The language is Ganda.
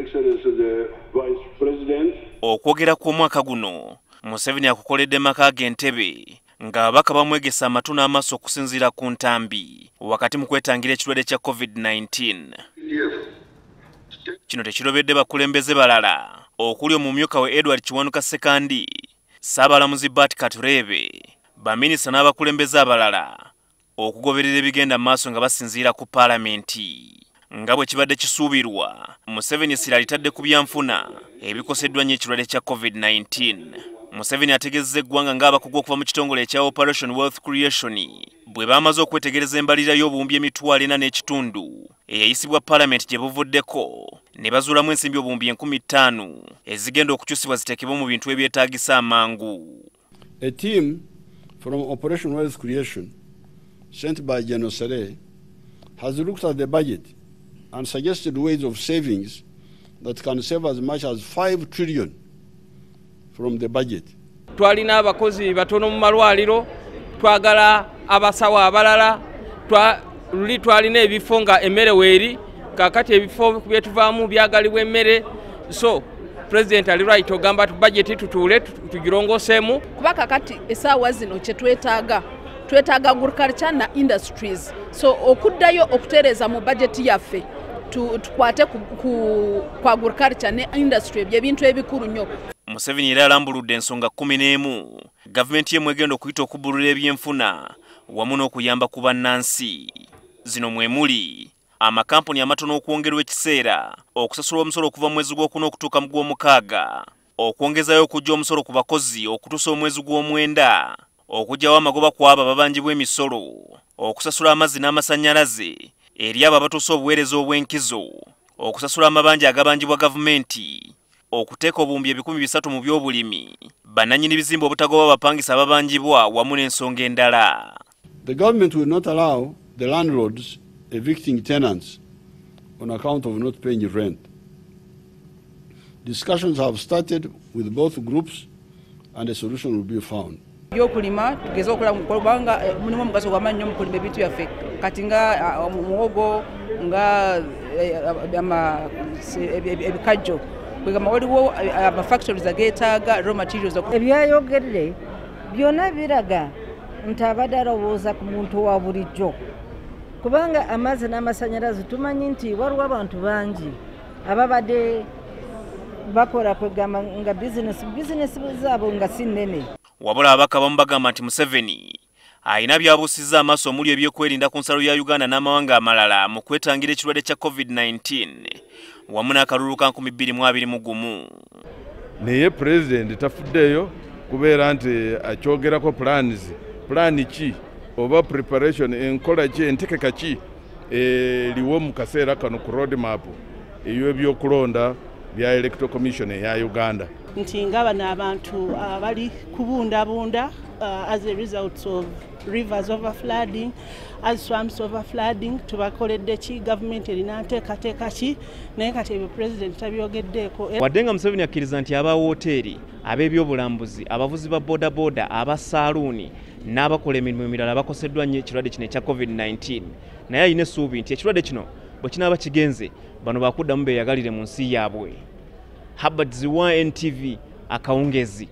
Excellency the Vice President. Okwogera ku mwaka guno Museveni akukoledde maka g'entebe nga abaka bamwegesa amatu n'amaaso okusinziira ku ntambi wakati mu kwetangira ekirwadde kya COVID-19. Kino tekirobedde bakulembeze balala okuli omumyuka we Edward Kiwanuka Sekandi, Ssaabalamuzi Bart Katurebe, baminisita n'abakulembeze abalala okugoberera ebigenda maaso nga basinziira ku paalamenti. Nga bwe kibadde kisuubirwa, Museveni essira litadde ku byanfuna ebikoseddwa nnyo ekirwadde kya COVID-19. Museveni ategezza eggwanga ng'abakugu okuva mu kitongole ekya Operation Wealth Creation bwe bamaze okwetegereza embalirira y'obuwumbi emitwalo 4.5 eyayisibwa paalamenti gye buvuddeko ne bazuulamu ensimbi obuwumbi 50,000 ezigenda okukyusibwa ziteekebwe mu bintu ebyetaagisa amangu. A team from Operation Wealth Creation sent by General Sere has looked at the budget and suggested ways of savings that can save as much as 5 trillion from the budget. Twalina abakozi batono mu malwaliro, twagala abasawo abalala, twalina ebifo nga emmere weeri, kakati ebifo byetuvaamu byagalibwa emmere. So President ali right ogamba budget tutuule tugirongoseemu kuba kakati essaawa zino kye twetaaga agriculture na industries. So okuddayo okutereeza mu budget yaffe tukwate ku agriculture ne industry by'ebintu ebikulu nnyo. Museveni era alambuludde ensonga 11 gavumenti ye mwegenda okuyita okubbulula ebyenfuna wamu n'okuyamba ku bannansi. Zino mwe muli amakampuni amatono okwongerwa ekiseera okusasula omusolo okuva mu mwezi gw'okuna okutuuka mu gw'omukaaga, okwongezayo okujja omusolo ku bakozi okutuusa omwezi gw'omwenda, okugyawo amagoba ku abo ababanjibwa emisolo, okusasula amazzi n'amasannyalaze eri abo abatuusa obuweereza obw'enkizo, okusasula amabanja agabanjibwa gavumenti, okuteeka obuwumbi 300 mu by'obulimi, bannannyini bizimbe obutagoba bapangisa ababanjibwa wamu n'ensonga endala. The government will not allow the landlords evicting tenants on account of not paying rent. Discussions have started with both groups and a solution will be found. Yokulima tugeze okulanga mulimu omugaso gw'amannyo mu kulima ebintu byaffe kati nga muwogo nga ebikajjo kwegamba waliwo amafactories ageetaaga raw materials. Ebyayogedde byonna biraga nti abadde alowooza ku muntu wa bulijjo kubanga amazzi n'amasannyalaze tumanyi nti waliwo abantu bangi ababadde bakola kwegamba nga bizinesi zaabwe nga si nnene. Wabula abaka bamu bagamba nti Museveni ayina byabuusizza amaaso omuli ebyokwerinda ku nsalo ya Uganda n'amawanga amalala mu kwetangira ekirwadde kya COVID-19 wamu n'akalulu ka 2021. Naye President tafuddeyo kubeera nti akyogerako plan ki oba preparation enkola ki entekeka ki liwo mu kaseera kano ku road map ey'ebyokulonda bya Electoral Commission eya Uganda. Nti nga bano abantu abali kubundabunda as a result of rivers overflooding, as swamps overflooding, tubakoledde ki government erina nteekateeka ki naye kati ebyo President tabyogeddeeko. Wadde nga Museveni akkiriza nti aba woteeri, ab'ebyobulambuzi, abavuzi ba bodaboda, abasaaluuni n'abakola emirimu emirala bakoseddwa nnyo ekirwadde kino ekya COVID-19, naye alina essuubi nti ekirwadde kino bwe kinaaba kigenze bano bakuddamu beeyagalire mu nsi yaabwe. Herbert Ziwa, NTV, Akawungezi.